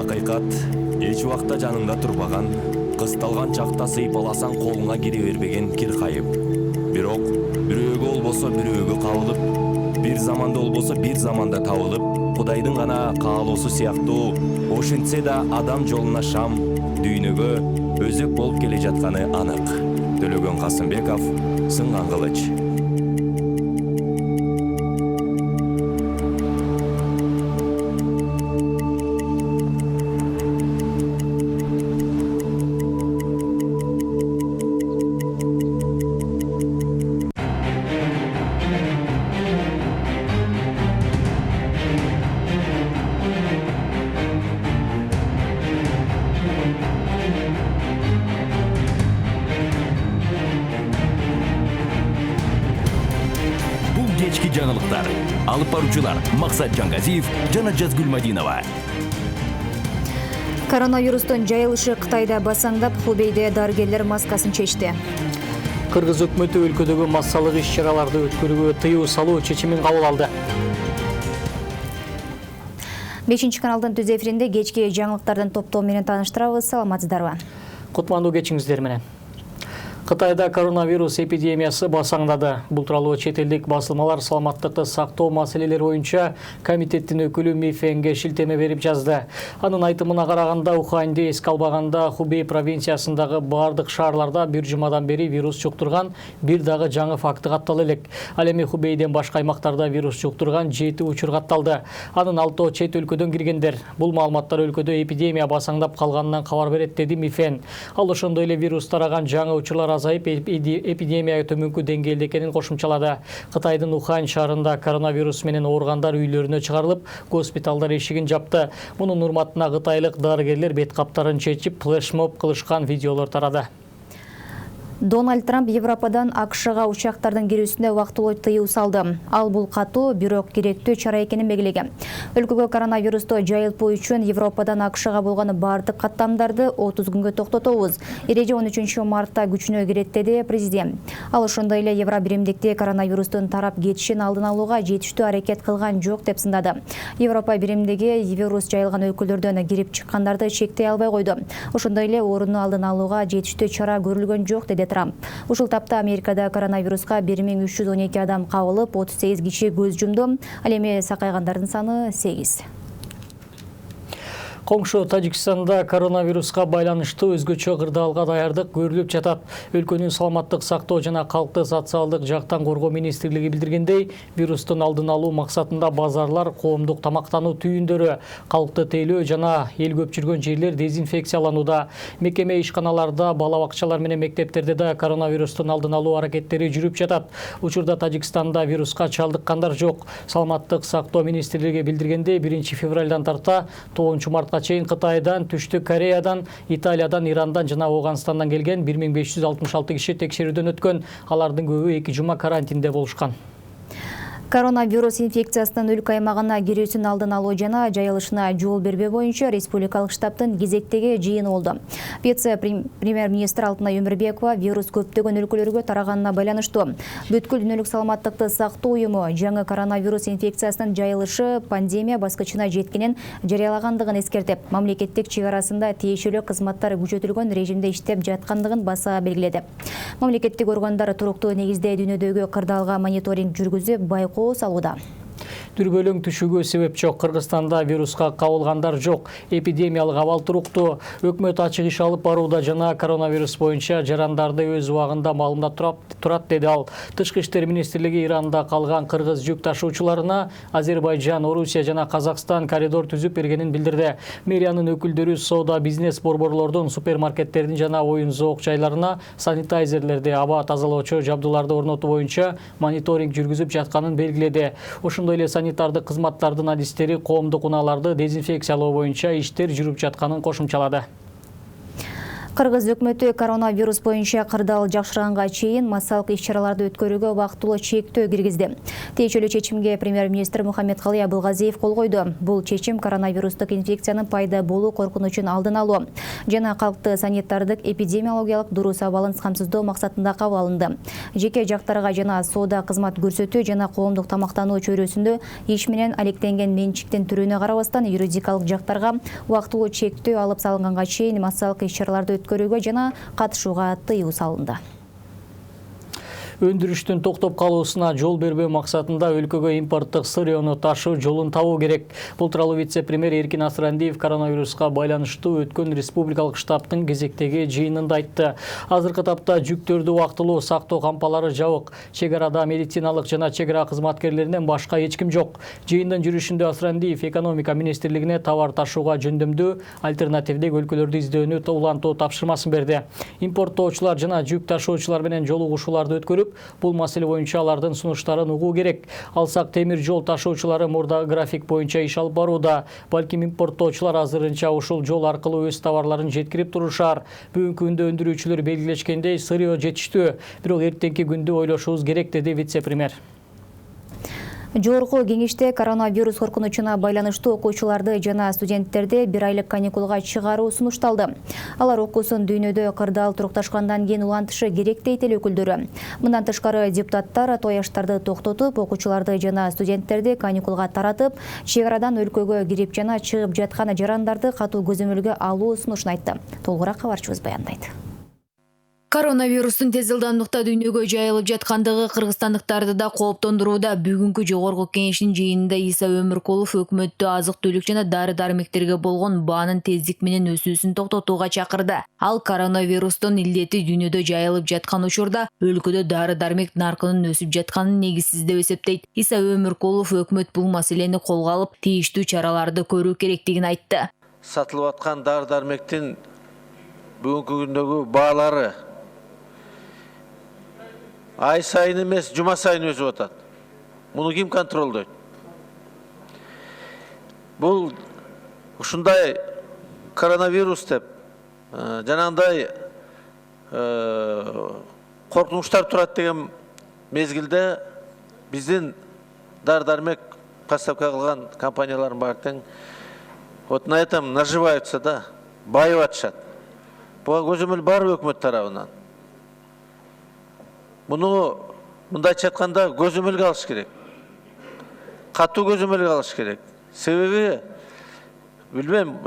Акыйкат эч убакта жаныңда турбаган, кысталган чакта сыйып аласаң колуңа кире бербеген кир кайып. Бирок бирөөгө болбосо бирөөгө кабылып, бир заманда болбосо бир заманда табылып, Кудайдын гана каалоосу сыяктуу ошентсе да адам жолуна шам, дүйнөгө өзөк болуп келе жатканы анык. Төлөгөн Касымбеков, Сынган кылыч. Кечки жаңылыктар. Алып баруучулар Максат Жангазиев жана Жазгүл Мадинова. Коронавирустун жайылышы Кытайда басаңдап, Хубейде дарыгерлер маскасын чечти. Кыргыз өкмөтү өлкөдөгү массалык иш-чараларды өткөрүүгө тыюу салуу чечимин кабыл алды. 5 каналдын түз эфиринде кечки жаңылыктардын топтоо менен тааныштырабыз. Саламатсыздарбы? Кутмандуу кечиңиздер менен. Кытайда коронавирус эпидемиясы басаңдады. Бул тууралуу чет элдик басылмалар саламаттыкты сактоо маселелери боюнча комитеттин өкүлү Ми Фенге шилтеме берип жазды. Анын айтымына караганда, Уханьды эске албаганда Хубей провинциясындагы бардык шаарларда бир жумадан бери вирус жуктурган бир дагы жаңы факты каттала элек. Ал эми Хубейден башка аймактарда вирус жуктурган 7 учур катталды. Анын 6 чет өлкөдөн киргендер. Бул маалыматтар өлкөдө эпидемия басаңдап калганынан кабар берет, деди Ми Фен. Ал ошондой эле вирус тараган жаңы учурлар азайып эпидемия төмөнкү деңгээлде экенин кошумчалады. Кытайдын Ухань шаарында коронавирус менен ооругандар үйлөрүнө чыгарылып, госпиталдар эшигин жапты. Мунун урматына кытайлык дарыгерлер бет каптарын чечип, флешмоб кылышкан видеолор тарады. Дональд Трамп Европадан АКШга учактардын кирүүсүнө убактылуу тыюу салды. Ал бул катуу, бирок керектүү чара экенин белгилеген. Өлкөгө коронавирусту жайылтпоо үчүн Европадан АКШга болгон бардык каттамдарды 30 күнгө токтотобуз. Эреже 13 мартта күчүнө кирет, деди президент. Ал ошондой эле Евро биримдикте коронавирустун тарап кетишин алдын алууга жетиштүү аракет кылган жок деп сындады. Европа биримдиги вирус жайылган өлкөлөрдөн кирип чыккандарды чектей албай койду. Ошондой эле орунду алдын алууга жетиштүү чара көрүлгөн жок, деди Трамп. Ушул тапта Америкада коронавируска 1312 адам кабылып, 38 киши көз жумду. Ал эми сакайгандардын саны 8. Коңшу Тажикстанда коронавируска байланыштуу өзгөчө кырдаалга даярдык көрүлүп жатат. Өлкөнүн саламаттык сактоо жана калкты социалдык жактан коргоо министрлиги билдиргендей, вирустун алдын алуу максатында базарлар, коомдук тамактануу түйүндөрү, калкты тейлөө жана эл көп жүргөн жерлер дезинфекцияланууда. Мекеме ишканаларда, бала бакчалар менен мектептерде да коронавирустун алдын алуу аракеттери жүрүп жатат. Учурда Тажикстанда вируска чалдыккандар жок. Саламаттык сактоо министрлиги билдиргендей, 1-февралдан тарта 9 мартка чейин Кытайдан, Түштүк Кореядан, Италиядан, Ирандан жана Ауганстандан келген 1566 киши текшерүүдөн өткөн. Алардын көбү 2 жума карантинде болушкан. Коронавирус инфекциясынын өлкө аймагына кирүүсүн алдын алуу жана жайылышына жол бербөө боюнча республикалык штабтын кезектеги жыйыны болду. Вице-премьер-министр Алтынай Өмүрбекова вирус көптөгөн өлкөлөргө тараганына байланыштуу бүткүл дүйнөлүк саламаттыкты сактоо уюму жаңы коронавирус инфекциясынын жайылышы пандемия баскычына жеткенин жарыялагандыгын эскертип, мамлекеттик чек арасында тиешелүү кызматтар күчөтүлгөн режимде иштеп жаткандыгын баса белгиледи. Мамлекеттик органдар туруктуу негизде дүйнөдөгү кырдаалга мониторинг жүргүзүп, байкоо салууда. Дүрбөлөң түшүүгө себеп жок. Кыргызстанда вируска кабылгандар жок. Эпидемиялык абал туруктуу. Өкмөт ачык иш алып барууда жана коронавирус боюнча жарандарды өз убагында маалымдап турат, деди ал. Тышкы иштер министрлиги Иранда калган кыргыз жүк ташуучуларына Азербайжан, Орусия жана Казакстан коридор түзүп бергенин билдирди. Мэриянын өкүлдөрү соода бизнес борборлордун, супермаркеттердин жана оюн зоок жайларына санитайзерлерди, аба тазалоочу жабдууларды орнотуу боюнча мониторинг жүргүзүп жатканын белгиледи. Ошондой эле санитардык кызматтардын адистери коомдук унааларды дезинфекциялоо боюнча иштер жүрүп жатканын кошумчалады. Кыргыз өкмөтү коронавирус боюнча кырдаал жакшырганга чейин массалык иш-чараларды өткөрүүгө убактылуу чектөө киргизди. Тиешелүү чечимге премьер-министр Мухаммедкалый Абылгазиев кол койду. Бул чечим коронавирустук инфекциянын пайда болуу коркунучун алдын алуу жана калкты санитардык эпидемиологиялык дурус абалын камсыздоо максатында кабыл алынды. Жеке жактарга жана соода кызмат көрсөтүү жана коомдук тамактануу чөйрөсүндө иш менен алектенген менчиктин түрүнө карабастан юридикалык жактарга убактылуу чектөө алып салынганга чейин массалык иш-чараларды өткөрүүгө жана катышууга тыюу салынды. Өндүрүштүн токтоп калуусуна жол бербөө максатында өлкөгө импорттук сырыйону ташуу жолун табуу керек. Бул тууралуу вице-премьер Эркин Асырандиев коронавируска байланыштуу өткөн республикалык штабтын кезектеги жыйынында айтты. Азыркы тапта жүктөрдү убактылуу сактоо кампалары жабык. Чек арада медициналык жана чек ара кызматкерлеринен башка эч ким жок. Жыйындын жүрүшүндө Асырандиев экономика министрлигине товар ташууга жөндөмдүү альтернативдик өлкөлөрдү издөөнү улантуу тапшырмасын берди. Импорттоочулар жана жүк ташуучулар менен жолугушууларды өткөрүп, бул маселе боюнча алардын сунуштарын угуу керек. Алсак темир жол ташуучулары мурдагы график боюнча иш алып барууда. Балким импорттоочулар азырынча ушул жол аркылуу өз товарларын жеткирип турушар. Бүгүнкү күндө өндүрүүчүлөр белгилешкендей сырыйо жетиштүү. Бирок эртеңки күндү ойлошубуз керек, деди вице-премьер. Жогорку кеңеште коронавирус коркунучуна байланыштуу окуучуларды жана студенттерди 1 айлык каникулга чыгаруу сунушталды. Алар окуусун дүйнөдө кырдаал турукташкандан кийин улантышы керек дейт эл өкүлдөрү. Мындан тышкары депутаттар тояштарды токтотуп, окуучуларды жана студенттерди каникулга таратып, чек арадан өлкөгө кирип жана чыгып жаткан жарандарды катуу көзөмөлгө алуу сунушун айтты. Толугураак кабарчыбыз баяндайт. Коронавирустун тез ылдамдыкта дүйнөгө жайылып жаткандыгы кыргызстандыктарды да кооптондурууда. Бүгүнкү жогорку кеңештин жыйынында Иса Өмүркулов өкмөттү азык-түлүк жана дары-дармектерге болгон баанын тездик менен өсүүсүн токтотууга чакырды. Ал коронавирустун илдети дүйнөдө жайылып жаткан учурда өлкөдө дары-дармек наркынын өсүп жатканын негизсиз деп эсептейт. Иса Өмүркулов өкмөт бул маселени колго алып, тийиштүү чараларды көрүү керектигин айтты. Сатылып аткан дары-дармектин бүгүнкү күндөгү баалары ай сайын эмес, жума сайын өсүп атат. Муну ким контролдойт? Бул ушундай коронавирус деп жанагындай коркунучтар турат деген мезгилде биздин дары-дармек поставка кылган компаниялардын баары тең вот на этом наживаются, да, байып атышат. Буга көзөмөл бар өкмөт тарабынан. Муну мындайча айтканда көзөмөлгө алыш керек. Катуу көзөмөлгө алыш керек. Себеби билбейм,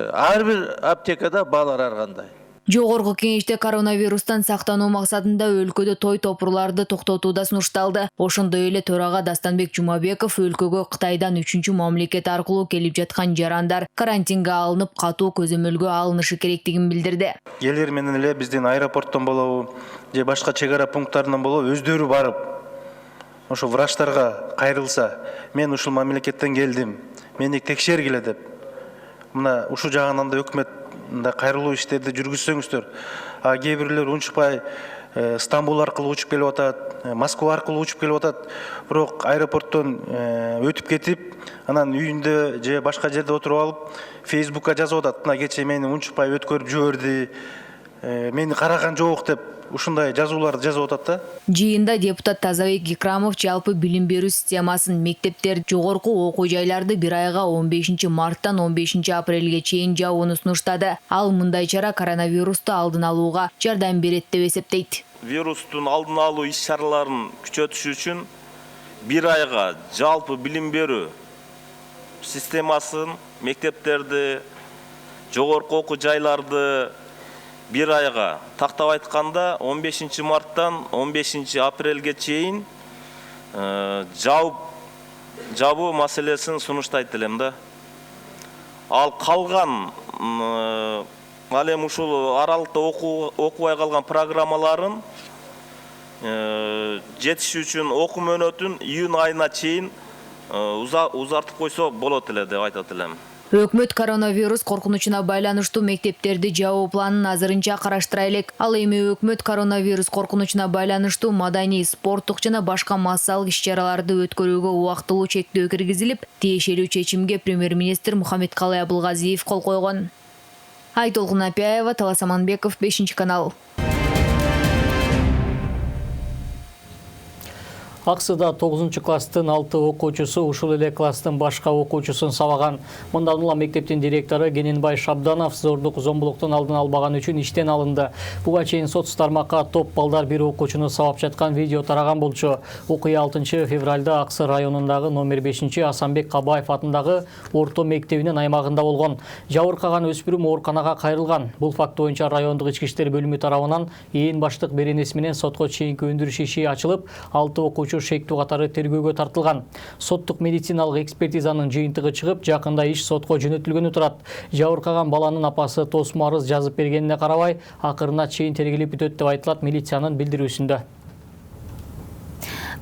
ар бир аптекада баалар ар кандай. Жогорку кеңеште коронавирустан сактануу максатында өлкөдө той топурларды токтотууда сунушталды. Ошондой эле төрага Дастанбек Жумабеков өлкөгө Кытайдан 3-чү мамлекет аркылуу келип жаткан жарандар карантинге алынып, катуу көзөмөлгө алынышы керектигин билдирди. Элер менен эле биздин аэропорттон болобу, же башка чек ара пункттарынан болобу өздөрү барып, ошо врачтарга кайрылса, мен ушул мамлекеттен келдим, мени текшергиле деп. Мына ушул жагынан да өкмөт кайрылуу иштерди жүргүзсөңүздөр. Кээ бирлер унчукпай Стамбул аркылуу учуп келип атат, Москва аркылуу учуп келип атат, бирок аэропорттон өтүп кетип, анан үйүндө же башка жерде отуруп алып, Фейсбукка жазып атат. Мына кече мени унчукпай өткөрүп жиберди, мени караган жок деп ушундай жазууларды жазып атат да. Жыйында депутат Тазабек Икрамов жалпы билим берүү системасын, мектептер, жогорку окуу жайларды 1 айга 15 марттан 15 апрелге чейин жабууну сунуштады. Ал мындай чара коронавирусту алдын алууга жардам берет деп эсептейт. Вирустун алдын алуу иш-чараларын күчөтүш үчүн 1 айга жалпы билим берүү системасын, мектептерди, жогорку окуу жайларды 1 айга тактап айтканда 15 марттан 15 апрелге чейин жабуу маселесин сунуштайт элем да. Ал калган ал эми ушул аралыкта окубай калган программаларын жетишүү үчүн окуу мөөнөтүн июнь айына чейин узартып койсо болот эле деп айтат элем. Өкмөт коронавирус коркунучуна байланыштуу мектептерди жабуу планын азырынча караштыра элек. Ал эми өкмөт коронавирус коркунучуна байланыштуу маданий, спорттук жана башка массалык иш-чараларды өткөрүүгө убактылуу чектөө киргизилип, тиешелүү чечимге премьер-министр Мухаммедкалый Абылгазиев кол койгон. Айтолкун Апяева, Талас Аманбеков, 5 канал. Аксыда 9 класстын 6 окуучусу ушул эле класстын башка окуучусун сабаган. Мындан улам мектептин директору Кененбай Шабданов зордук зомбулуктун алдын албаган үчүн иштен алынды. Буга чейин сот тармакка топ балдар бир окуучуну сабап жаткан видео тараган болчу. Окуя 6 февралда Аксы районундагы номер 5 Асанбек Кабаев атындагы орто мектебинин аймагында болгон. Жабыркаган өспүрүм ооруканага кайрылган. Бул факт боюнча райондук ички иштер бөлүмү тарабынан ээн баштык беренеси менен сотко чейинки өндүрүш иши ачылып, 6 окуучу шектүү катары тергөөгө тартылган. Соттук медициналык экспертизанын жыйынтыгы чыгып, жакында иш сотко жөнөтүлгөнү турат. Жабыркаган баланын апасы тосмо арыз жазып бергенине карабай, акырына чейин тергелип бүтөт деп айтылат милициянын билдирүүсүндө.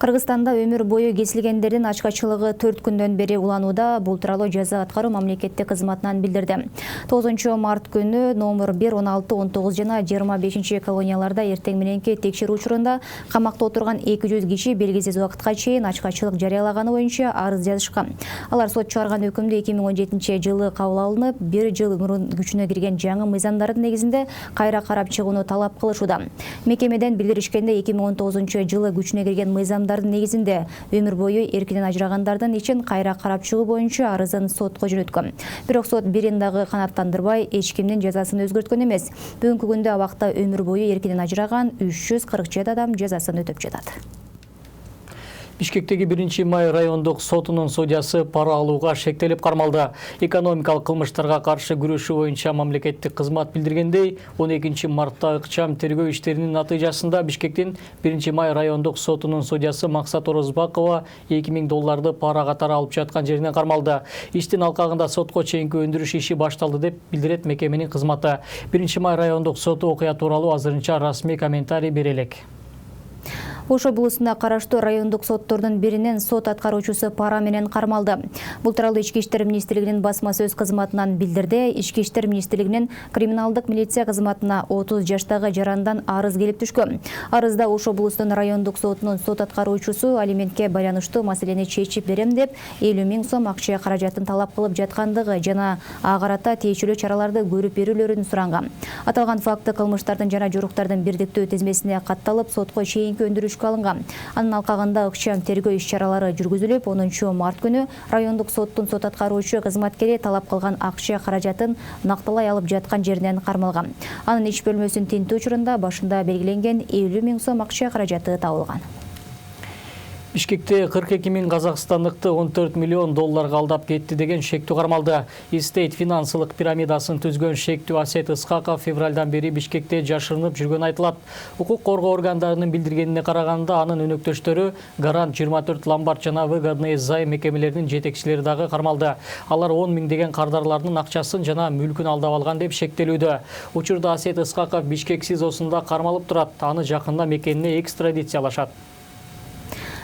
Кыргызстанда өмүр бою кесилгендердин ачкачылыгы 4 күндөн бери уланууда. Бул тууралуу жаза аткаруу мамлекеттик кызматынан билдирди. 9 март күнү номер 1, 16, 19 жана 25 колонияларда эртең мененки текшерүү учурунда камакта отурган 200 киши белгисиз убакытка чейин ачкачылык жарыялаганы боюнча арыз жазышкан. Алар сот чыгарган өкүмдү 2017 жылы кабыл алынып, 1 жыл мурун күчүнө кирген жаңы мыйзамдардын негизинде кайра карап чыгууну талап кылышууда. Мекемеден билдиришкенде 2019 жылы күчүнө кирген мыйзамдардын негизинде өмүр бою эркинен ажырагандардын ичин кайра карап чыгуу боюнча арызын сотко жөнөткөн. Бирок сот бирин дагы канааттандырбай, эч кимдин жазасын өзгөрткөн эмес. Бүгүнкү күндө абакта өмүр бою эркинен ажыраган 347 адам жазасын өтөп жатат. Бишкектеги 1 май райондук сотунун судьясы пара алууга шектелип кармалды. Экономикалык кылмыштарга каршы күрөшүү боюнча мамлекеттик кызмат билдиргендей, 12 мартта ыкчам тергөө иштеринин натыйжасында Бишкектин 1 май райондук сотунун судьясы Максат Орозбакова $2000 пара катары алып жаткан жеринен кармалды. Иштин алкагында сотко чейинки өндүрүш иши башталды деп билдирет мекеменин кызматы. 1 май райондук соту окуя тууралуу азырынча расмий комментарий бере элек. Ош облусуна караштуу райондук соттордун биринен сот аткаруучусу пара менен кармалды. Бул тууралуу Ички иштер министрлигинин басма сөз кызматынан билдирди. Ички иштер министрлигинин криминалдык милиция кызматына 30 жаштагы жарандан арыз келип түшкөн. Арызда Ош облусунун райондук сотунун сот аткаруучусу алиментке байланыштуу маселени чечип берем деп 50 000 сом акча каражатын талап кылып жаткандыгы жана ага карата тийиштүү чараларды көрүп берүүлөрүн суранган. Аталган факты кылмыштардын жана жоруктардын бирдиктүү тизмесине катталып, сотко чейинки өндүрүш алынган. Анын алкагында ыкчам тергөө иш-чаралары жүргүзүлүп, 10 март күнү райондук соттун сот аткаруучу кызматкери талап кылган акча каражатын накталай алып жаткан жеринен кармалган. Анын иш бөлмөсүн тинтүү учурунда башында белгиленген 50 000 сом акча каражаты табылган. Бишкекте 42 000 казакстандыкты $14 миллион алдап кетти деген шектүү кармалды. Истейт финансылык пирамидасын түзгөн шектүү Асет Исхаков февралдан бери Бишкекте жашырынып жүргөн айтылат. Укук коргоо органдарынын билдиргенине караганда, анын өнөктөштөрү Гарант 24 ломбард жана выгодный займ мекемелеринин жетекчилери дагы кармалды. Алар 10 000 деген кардарлардын акчасын жана мүлкүн алдап алган деп шектелүүдө. Учурда Асет Исхаков Бишкек СИЗОсунда кармалып турат. Аны жакында мекенине экстрадициялашат.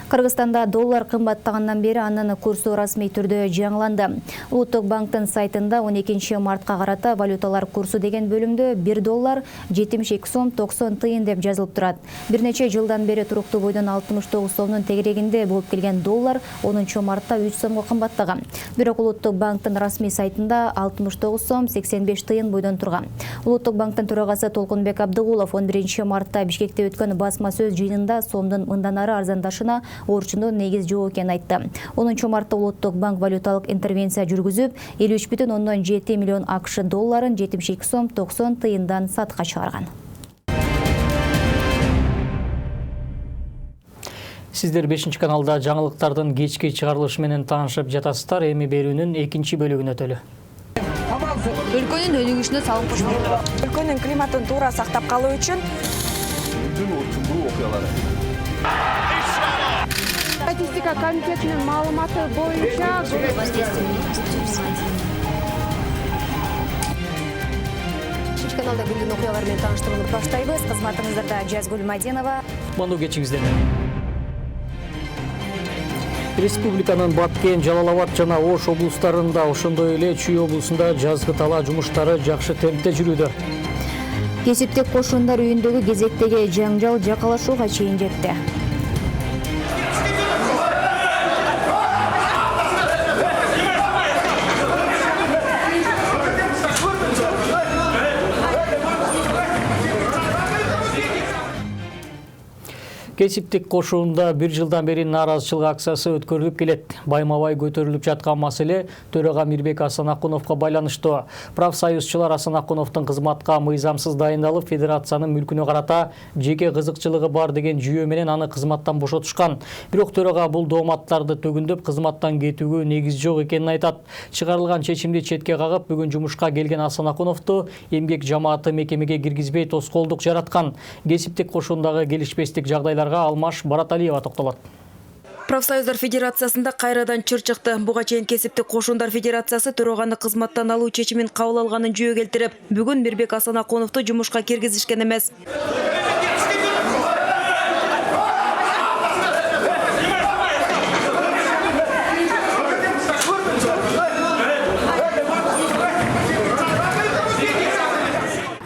Кыргызстанда доллар кымбаттагандан бери анын курсу расмий түрдө жаңыланды. Улуттук банктын сайтында 12 мартка карата валюталар курсу деген бөлүмдө 1 доллар 72 сом 90 тыйын деп жазылып турат. Бир нече жылдан бери туруктуу бойдон 69 сомдун тегерегинде болуп келген доллар 10 мартта 3 сомго кымбаттаган. Бирок Улуттук банктын расмий сайтында 69 сом 85 тыйын бойдон турган. Улуттук банктын төрагасы Толкунбек Абдыгулов 11 мартта Бишкекте өткөн басма сөз жыйынында сомдун мындан ары арзандашына орчундуу негиз жок экенин айтты. 10 мартта Улуттук банк валюталык интервенция жүргүзүп, 53,7 миллион АКШ долларын 72 сом 90 тыйындан сатка чыгарган. Сиздер 5 каналда жаңылыктардын кечки чыгарылышы менен таанышып жатасыздар. Эми берүүнүн 2 бөлүгүнө өтөлү. Өлкөнүн өнүгүшүнө салым кошмок. Өлкөнүн климатын туура сактап калуу үчүн статистика комитетинин маалыматы боюнча Каналда күндүн окуялары менен тааныштырууну баштайбыз. Кызматыңыздарда Жазгүл Мадинова. Муну кечиңиздер. Республиканын Баткен, Жалал-Абад жана Ош облустарында, ошондой эле Чүй облусунда жазгы талаа жумуштары жакшы темпте жүрүүдө. Кесиптик кошундар үйүндөгү кезектеги жаңжал жакалашууга чейин жетти. Кесиптик кошуунда бир жылдан бери нааразычылык акциясы өткөрүлүп келет. Байма-бай көтөрүлүп жаткан маселе төрага Мирбек Асанакуновго байланыштуу. Профсоюзчулар Асанакуновдун кызматка мыйзамсыз дайындалып, федерациянын мүлкүнө карата жеке кызыкчылыгы бар деген жүйө менен аны кызматтан бошотушкан. Бирок төрага бул дооматтарды төгүндөп, кызматтан кетүүгө негиз жок экенин айтат. Чыгарылган чечимди четке кагып, бүгүн жумушка келген Асанакуновду эмгек жамааты мекемеге киргизбей тоскоолдук жараткан. Кесиптик кошуундагы келишпестик жагдайлар Алмаш Бараталиева токтолот. Профсоюздар федерациясында кайрадан чыр чыкты. Буга чейин Кесиптик кошуундар федерациясы төрөганы кызматтан алуу чечимин кабыл алганын жүйө келтирип, бүгүн Мирбек Асанакуновду жумушка киргизишкен эмес.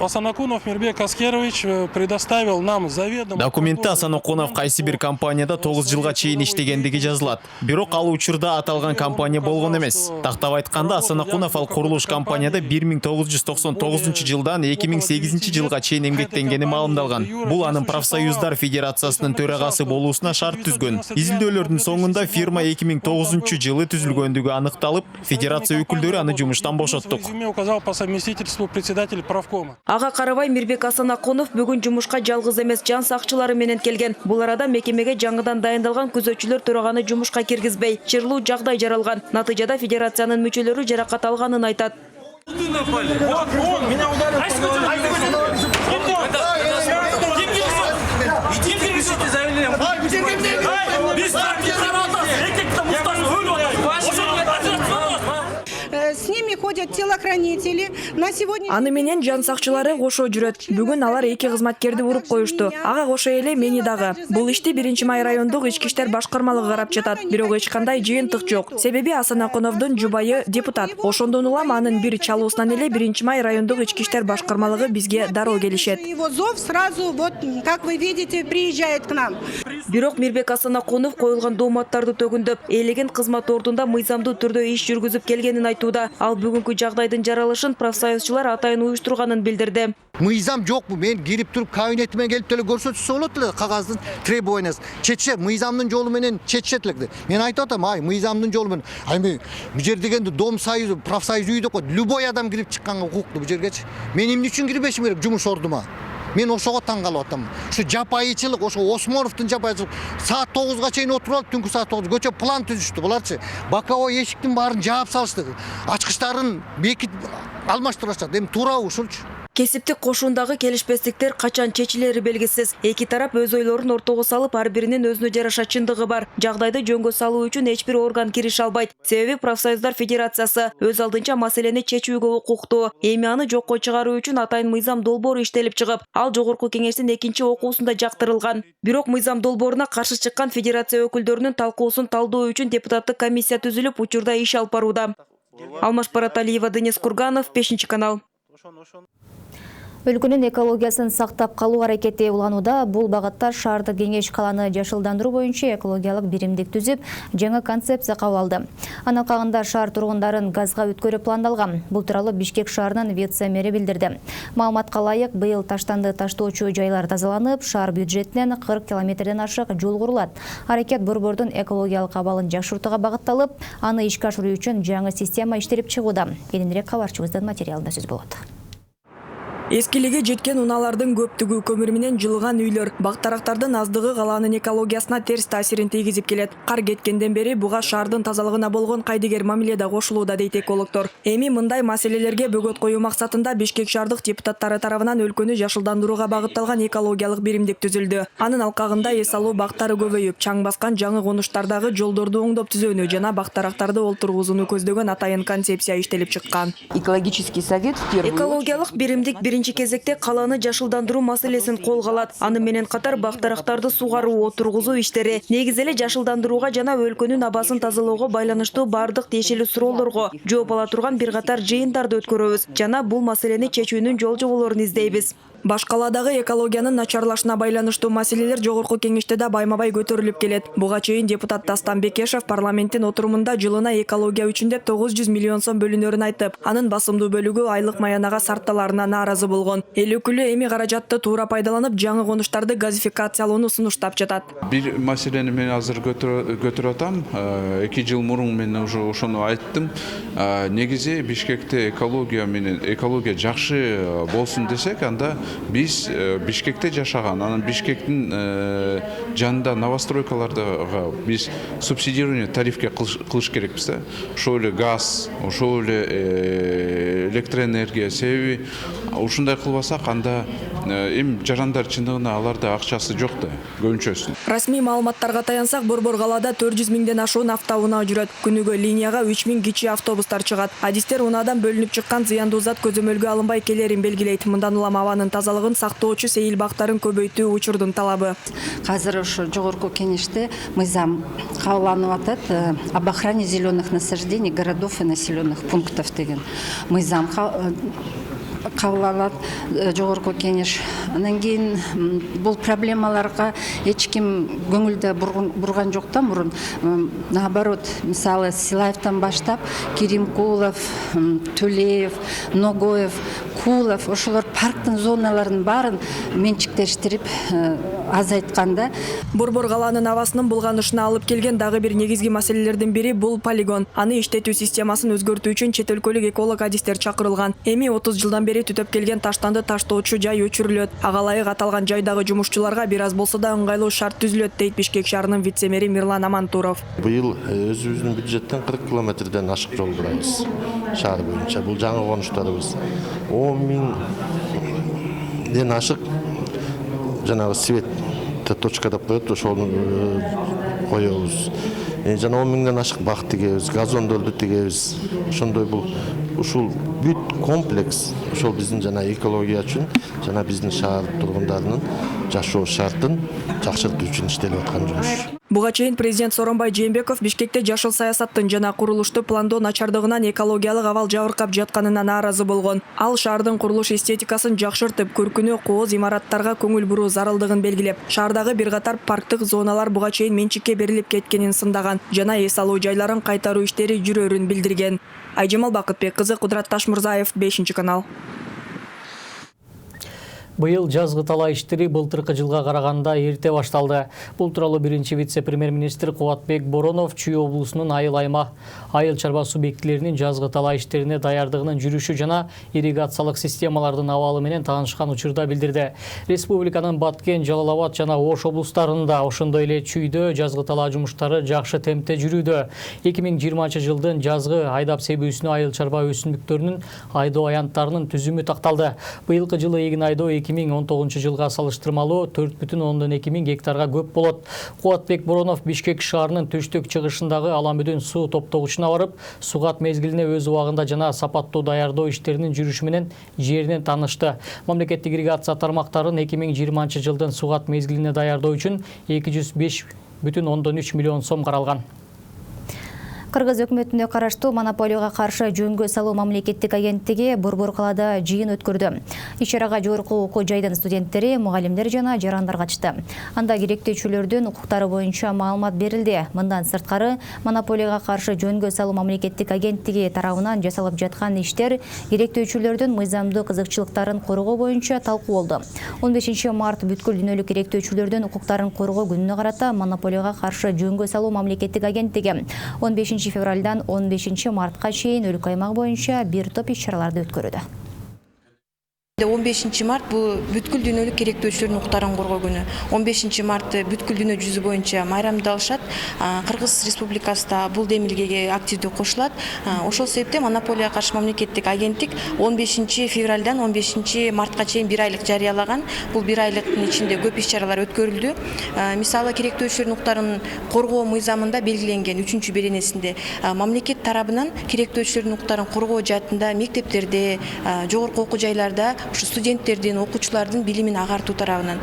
Асанакунов Мирбек Аскерович предоставил нам заведомо. Документте Асанакунов кайсы бир компанияда 9 жылга чейин иштегендиги жазылат. Бирок ал учурда аталган компания болгон эмес. Тактап айтканда, Асанакунов ал курулуш компанияда 1999 жылдан 2008 жылга чейин эмгектенгени маалымдалган. Бул анын профсоюздар федерациясынын төрагасы болуусуна шарт түзгөн. Изилдөөлөрдүн соңунда фирма 2009 жылы түзүлгөндүгү аныкталып, федерация өкүлдөрү аны жумуштан бошоттук. Указал по совместительству председатель правкома. Ага карабай Мирбек Асанакунов бүгүн жумушка жалгыз эмес жан сакчылары менен келген. Бул арада мекемеге жаңыдан дайындалган күзөтчүлөр төраганы жумушка киргизбей, чырлуу жагдай жаралган. Натыйжада федерациянын мүчөлөрү жаракат алганын айтат. С ними ходят телохранители. На сегодня... Аны менен жан сакчылары кошо жүрөт. Бүгүн алар 2 кызматкерди уруп коюшту. Ага кошо эле мени дагы. Бул ишти 1-май райондук ички иштер башкармалыгы карап жатат. Бирок эч кандай жыйынтык жок. Себеби Асанакуновдун жубайы депутат. Ошондон улам анын бир чалуусунан эле 1-май райондук ички иштер башкармалыгы бизге дароо келишет. Его зов сразу, вот, как вы видите, приезжает к нам. Бирок Мирбек Асанакунов коюлган дооматтарды төгүндөп, элеген кызмат ордунда мыйзамдуу түрдө иш жүргүзүп келгенин айтууда. Ал бүгүнкү жагдайдын жаралышын профсоюзчулар атайын уюштурганын билдирди. Мыйзам жокпу, мен кирип туруп кабинетиме келип деле көрсөтүшсө болот эле кагаздын требованиясы. Чечсе мыйзамдын жолу менен чечишет эле. Мен айтып атам, ай мыйзамдын жолу менен. Ай мен бул жер дегенде дом союзу, профсоюз үйдө ко любой адам кирип чыкканга укуктуу бул жергечи. Мен эмне үчүн кирбешим керек жумуш ордума? Мен ошого таң калып атам. Ушу жапайычылык, ошо Осмоновдун жапайычылык. Саат 9га чейин отуруп алып, түнкү саат 9 көчө план түзүштү буларчы. Боковой эшиктин баарын жаап салышты. Ачкычтарын бекитип алмаштырышат. Эми туурабы ушулчу? Кесиптик кошуундагы келишпестиктер качан чечилери белгисиз. Эки тарап өз ойлорун ортого салып, ар биринин өзүнө жараша чындыгы бар. Жагдайды жөнгө салуу үчүн эч бир орган киреше албайт. Себеби профсоюздар федерациясы өз алдынча маселени чечүүгө укуктуу. Эми аны жокко чыгаруу үчүн атайын мыйзам долбоору иштелип чыгып, ал жогорку кеңештин 2-окуусунда жактырылган. Бирок мыйзам долбооруна каршы чыккан федерация өкүлдөрүнүн талкуусун талдоо үчүн депутаттык комиссия түзүлүп, учурда иш алып барууда. Алмаш Бараталиева, Денис Курганов, 5-канал. Өлкөнүн экологиясын сактап калуу аракети уланууда. Бул багытта шаардык кеңеш каланы жашылдандыруу боюнча экологиялык биримдик түзүп, жаңы концепция кабыл алды. Анын алкагында шаар тургундарын газга өткөрүү пландалган. Бул тууралуу Бишкек шаарынын вице-мэри билдирди. Маалыматка ылайык, быйыл таштанды таштоочу жайлар тазаланып, шаар бюджетинен 40 километрден ашык жол курулат. Аракет борбордун экологиялык абалын жакшыртууга багытталып, аны ишке ашыруу үчүн жаңы система иштелип чыгууда. Кененирээк кабарчыбыздын материалында сөз болот. Эскилиге жеткен унаалардын көптүгү, көмүр менен жылган үйлөр, бактарактардын аздыгы калаанын экологиясына терс таасирин тийгизип келет. Кар кеткенден бери буга шаардын тазалыгына болгон кайдыгер мамиле да кошулууда дейт экологдор. Эми мындай маселелерге бөгөт коюу максатында Бишкек шаардык депутаттары тарабынан өлкөнү жашылдандырууга багытталган экологиялык биримдик түзүлдү. Анын алкагында эс алуу бактары көбөйүп, чаң баскан жаңы конуштардагы жолдорду оңдоп түзөөнү жана бактарактарды олтургузууну көздөгөн атайын концепция иштелип чыккан. Экологический совет экологиялык биримдик биринчи кезекте калааны жашылдандыруу маселесин колго алат. Аны менен катар бактарактарды сугаруу, отургузуу иштери, негиз эле жашылдандырууга жана өлкөнүн абасын тазалоого байланыштуу бардык тиешелүү суроолорго жооп ала турган бир катар жыйындарды өткөрөбүз жана бул маселени чечүүнүн жол жоболорун издейбиз. Баш каладагы экологиянын начарлашына байланыштуу маселелер жогорку кеңеште да байма-бай көтөрүлүп келет. Буга чейин депутат Дастан Бекешев парламенттин отурумунда жылына экология үчүн деп 900 миллион сом бөлүнөрүн айтып, анын басымдуу бөлүгү айлык маянага сарпталарына нааразы болгон. Эл өкүлү эми каражатты туура пайдаланып, жаңы конуштарды газификациялоону сунуштап жатат. Бир маселени мен азыр көтөрүп атам. 2 жыл мурун мен уже ошону айттым. Негизи Бишкекте экология жакшы болсун десек, анда биз Бишкекте жашаган, анан Бишкектин жанында новостройкаларга биз субсидирование тарифке кылыш керекпиз да. Ошол эле газ, ошол эле электроэнергия себеби ушундай кылбасак, анда эми жарандар чындыгында аларда акчасы жок да, көбүнчөсү. Расмий маалыматтарга таянсак, Борбор калаада 400 миңден ашуун автоунаа жүрөт. Күнүгө линияга 3000 кичи автобустар чыгат. Адистер унаадан бөлүнүп чыккан зыяндуу зат көзөмөлгө алынбай келерин белгилейт. Мындан улам абанын тазалыгын сактоочу сейил бактарын көбөйтүү учурдун талабы. Азыр ошо жогорку кеңеште мыйзам кабылданып атат. Об охране зеленых насаждений городов и населенных пунктов деген мыйзам кабылданат жогорку кеңеш. Андан кийин бул проблемаларга эч ким көңүлдө бурган жок да мурун. Наоборот, мисалы Силаевтан баштап Киримкулов, Төлеев, Ногоев, Кулов, ошолор парктын зоналарын баарын менчиктештирип азайтканда. Борбор калаанын абасынын булганышына алып келген дагы бир негизги маселелердин бири бул полигон. Аны иштетүү системасын өзгөртүү үчүн чет өлкөлүк эколог адистер чакырылган. Эми 30 жылдан бери түтөп келген таштанды таштоочу жай өчүрүлөт. Ага ылайык аталган жайдагы жумушчуларга бир аз болсо да ыңгайлуу шарт түзүлөт, дейт Бишкек шаарынын вице-мэри Мирлан Амантуров. Быйыл өзүбүздүн бюджеттен 40 километрден ашык жол курабыз шаар боюнча. Бул жаңы конуштарыбыз 10 миңден ашык жанагы свет точка деп коет, ошону коебуз. Жана 10 миңден ашык бак тигебиз, газондорду тигебиз. Ошондой бул ушул бүт комплекс ошол биздин жана экология үчүн, жана биздин шаар тургундарынын жашоо шартын жакшыртуу үчүн иштелип аткан жумуш. Буга чейин президент Сооронбай Жээнбеков Бишкекте жашыл саясаттын жана курулушту пландоо начардыгынан экологиялык абал жабыркап жатканына нааразы болгон. Ал шаардын курулуш эстетикасын жакшыртып, көркүнө кооз имараттарга көңүл буруу зарылдыгын белгилеп, шаардагы бир катар парктык зоналар буга чейин менчикке берилип кеткенин сындаган, жана эс алуу жайларын кайтаруу иштери жүрөрүн билдирген. Айжамал Бакытбек кызы, Кудрат Ташмурзаев, 5-канал. Быйыл жазгы талаа иштери былтыркы жылга караганда эрте башталды. Бул тууралуу биринчи вице-премьер-министр Кубатбек Боронов Чүй облусунун айыл чарба субъектилеринин жазгы талаа иштерине даярдыгынын жүрүшү жана ирригациялык системалардын абалы менен таанышкан учурда билдирди. Республиканын Баткен, Жалал Абад жана Ош облустарында, ошондой эле Чүйдө жазгы талаа жумуштары жакшы темпте жүрүүдө. 2020 жылдын жазгы айдап себүүсүнө айыл чарба өсүмдүктөрүнүн айдоо аянттарынын түзүмү такталды. Быйылкы жылы эгин айдоо 2019 жылга салыштырмалуу 4,2 миң гектарга көп болот. Кубатбек Боронов Бишкек шаарынын түштүк чыгышындагы Аламүдүн суу топтогучуна барып, сугат мезгилине өз убагында жана сапаттуу даярдоо иштеринин жүрүшү менен жеринен таанышты. Мамлекеттик ирригация тармактарын 2020 жылдын сугат мезгилине даярдоо үчүн 205,3 миллион сом каралган. Кыргыз өкмөтүнө караштуу монополияга каршы жөнгө салуу мамлекеттик агенттиги Борбор калаада жыйын өткөрдү. Иш-чарага жогорку окуу жайдын студенттери, мугалимдер жана жарандар катышты. Анда керектөөчүлөрдүн укуктары боюнча маалымат берилди. Мындан сырткары, монополияга каршы жөнгө салуу мамлекеттик агенттиги тарабынан жасалып жаткан иштер керектөөчүлөрдүн мыйзамдуу кызыкчылыктарын коргоо боюнча талкууланды. 15 март бүткүл дүйнөлүк керектөөчүлөрдүн укуктарын коргоо күнүнө карата монополияга каршы жөнгө салуу мамлекеттик агенттиги 15 февралдан 15 мартка чейин өлкө аймак боюнча бир топ иш-чараларды өткөрүүдө. 15 март бұл бүткүл дүйнөлүк керектөөчүлөрдүн укуктарын коргоо күнү. 15 март бүткүл дүйнө жүзү боюнча майрамдалышат. Кыргыз Республикасы да бул демилгеге активдүү кошулат. Ошол себептен монополияга каршы мамлекеттик агенттик 15 февралдан 15 мартка чейин бир айлык жарыялаган. Бул бир айлыктын ичинде көп иш-чаралар өткөрүлдү. Мисалы керектөөчүлөрдүн укуктарын коргоо мыйзамында белгиленген 3-беренесинде мамлекет тарабынан керектөөчүлөрдүн укуктарын коргоо жаатында мектептерде, жогорку окуу жайларда студенттердин, окуучулардын билимин агартуу тарабынан.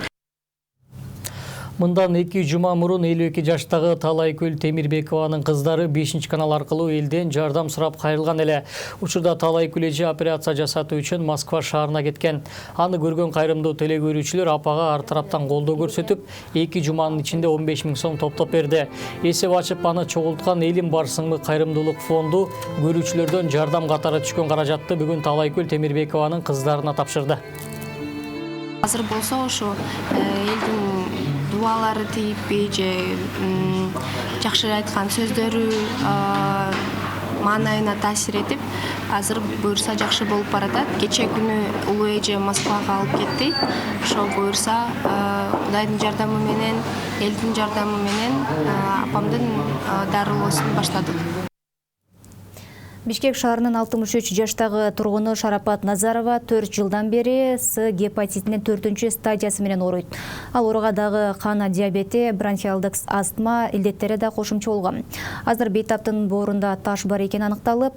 Мындан 2 жума мурун 52 жаштагы Талайкүл Темирбекованын кыздары 5 канал аркылуу элден жардам сурап кайрылган эле. Учурда Талайкүл эже операция жасатуу үчүн Москва шаарына кеткен. Аны көргөн кайрымдуу телекөрүүчүлөр апага ар тараптан колдоо көрсөтүп, 2 жуманын ичинде 15 000 сом топтоп берди. Эсеп ачып аны чогулткан Элим Барсыңмы кайрымдуулук фонду көрүүчүлөрдөн жардам катары түшкөн каражатты бүгүн Талайкүл Темирбекованын кыздарына тапшырды. Азыр болсо ошо элдин дуалары тийиппи же жакшы айткан сөздөрү маанайына таасир этип, азыр буюрса жакшы болуп баратат. Кече күнү улуу эже Москвага алып кетти. Ошо буюрса Кудайдын жардамы менен, элдин жардамы менен апамдын дарылоосун баштадык. Бишкек шаарынын 63 жаштагы тургуну Шарапат Назарова 4 жылдан бери С гепатитинин 4-чү стадиясы менен ооруйт. Ал ооруга дагы кан диабети, бронхиалдык астма илдеттери да кошумча болгон. Азыр бейтаптын боорунда таш бар экени аныкталып,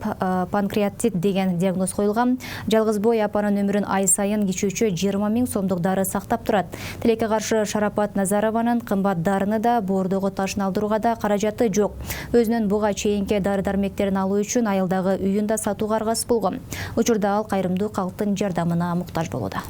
панкреатит деген диагноз коюлган. Жалгыз бой апанын өмүрүн ай сайын кичүүчү 20 000 сомдук дары сактап турат. Тилекке каршы Шарапат Назарованын кымбат дарыны да, боордогу ташын алдырууга да каражаты жок. Өзүнүн буга чейинки дары-дармектерин алуу үчүн айылдагы үйүн да сатууга аргасыз болгон. Учурда ал кайрымдуу калктын жардамына муктаж болууда.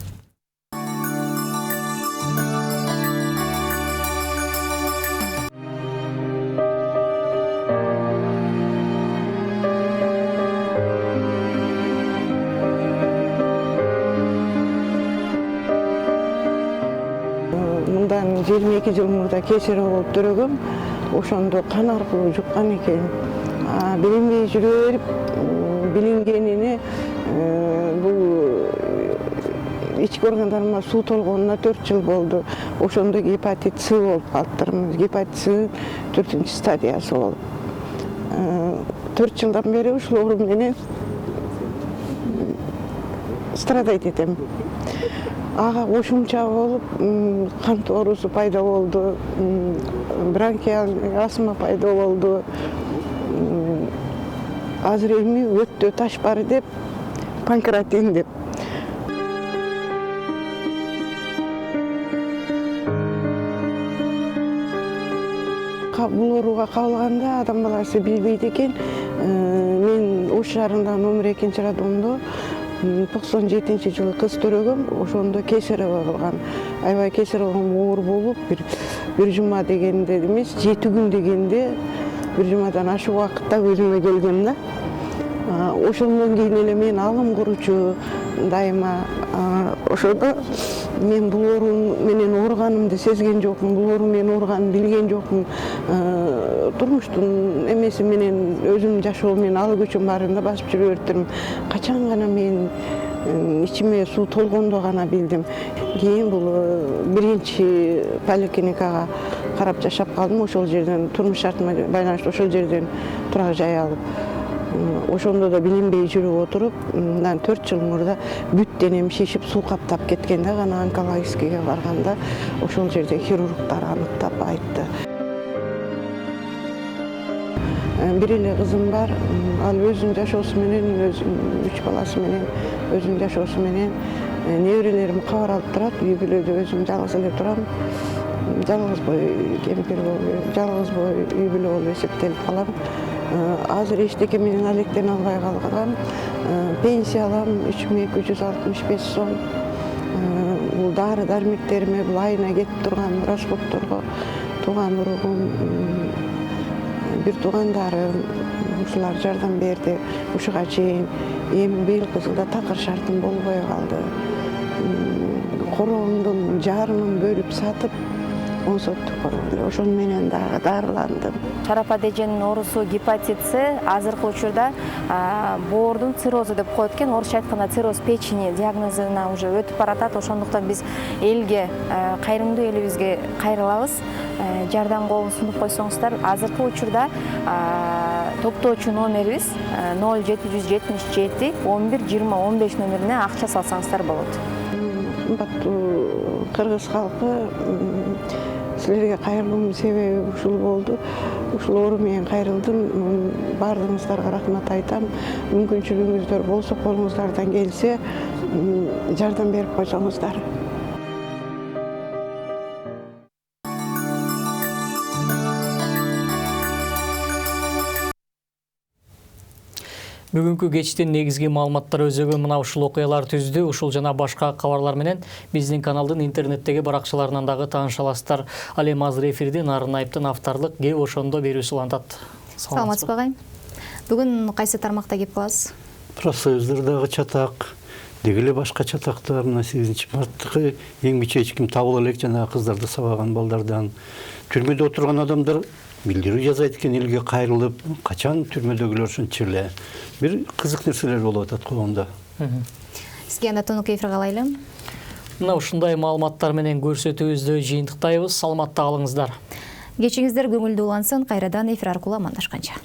Мындан 22 жыл мурда кесарево болуп төрөгөм. Ошондо кан аркылуу жуккан экен. Билинбей жүрө берип, билингенини бул ички органдарыма суу толгонуна 4 жыл болду. Ошондо гепатит С болуп калыптырмын. Гепатит С 4-чү стадиясы болуп. 4 жылдан бери ушул оору менен страдайт этем. Ага кошумча болуп, кант оорусу пайда болду, бронхиалдык астма пайда болду. Азыр эми өтө таш бар деп, панкреатин деп. Бул ооруга кабылганда адам баласы билбейт экен. Мен Ош шаарындагы номер 2 роддомдо 97-жылы кыз төрөгөм, ошондо кесарево кылган. Аябай кесарево оор болуп, бир жума дегенде эмес, 7 күн дегенде, бир жумадан ашык убакытта өзүмө келгем да. Ошондон кийин эле мен алым куручу дайыма. Ошондо мен бул оору менен ооруганымды сезген жокмун, бул оору менен ооруганын билген жокмун. Турмуштун эмеси менен өзүм жашоо менен ал көчөм баарында басып жүрө бериптирмин. Качан гана мен ичиме суу толгондо гана билдим. Кийин бул биринчи поликлиникага карап жашап калдым. Ошол жерден турмуш шартыма байланыштуу ошол жерден турак жай алып. Ошондо да билинбей жүрүп отуруп, мындан 4 жыл мурда бүт денем шишип суу каптап кеткенде гана онкологическийге барганда ошол жерде хирургтар аныктап айтты. Бир эле кызым бар, ал өзүнүн жашоосу менен, 3 баласы менен, өзүнүн жашоосу менен неберелерим кабар алып турат, үй бүлөдө өзүм жалгыз эле турам. Жалгыз бой кемпир болуп, жалгыз бой үй бүлө болуп эсептелип калам. Азыр эчтеке менен алектене албай калган. Пенсия алам 3265 сом. Бул дары дармектериме бул айына кетип турган расходторго тууган уругум, бир туугандарым ушулар жардам берди. Ушуга чейин эми быйылкы жылда такыр шартым болбой калды. Короомдун жарымын бөлүп сатып, 10 соттук короом. Ошон менен дагы дарыландым. Шарапат эженин оорусу гепатит С азыркы учурда боордун циррозу деп коет экен. Орусча айтканда цирроз печени диагнозуна уже өтүп баратат. Ошондуктан биз элге, кайрымдуу элибизге кайрылабыз. Жардам колун сунуп койсоңуздар, азыркы учурда топтоочу номерибиз 0777 11 20 15 номерине акча салсаңыздар болот. Кымбаттуу кыргыз калкы, силерге кайрылуумдун себеби ушул болду. Ушул оору менен кайрылдым. Баардыгыңыздарга рахмат айтам. Мүмкүнчүлүгүңүздөр болсо, колуңуздардан келсе, жардам берип койсоңуздар. Бүгүнкү кечтин негизги маалыматтар өзөгө мына ушул окуялар түздү. Ушул жана башка кабарлар менен биздин каналдын интернеттеги баракчаларынан дагы тааныша аласыздар. Ал эми азыр эфирди Нарын Айыптын авторлук кеп ошондо берүүсү улантат. Саламатсызбы агай? Бүгүн кайсы тармакта кеп каласыз? Профсоюздардагы чатак, дегеле башка чатактар, мына 8-марттагы эң мичечким табыла элек жана кыздарды сабаган балдардан. Түрмөдө отурган адамдар билдирүү жазайт экен, элге кайрылып, качан түрмөдөгүлөр ушунча эле бир кызык нерселер болуп атат коомдо. Сизге анда тонук эфир калайлы. Мына ушундай маалыматтар менен көрсөтүүбүздү жыйынтыктайбыз. Саламатта калыңыздар. Кечиңиздер көңүлдүү улансын. Кайрадан эфир аркылуу амандашканча.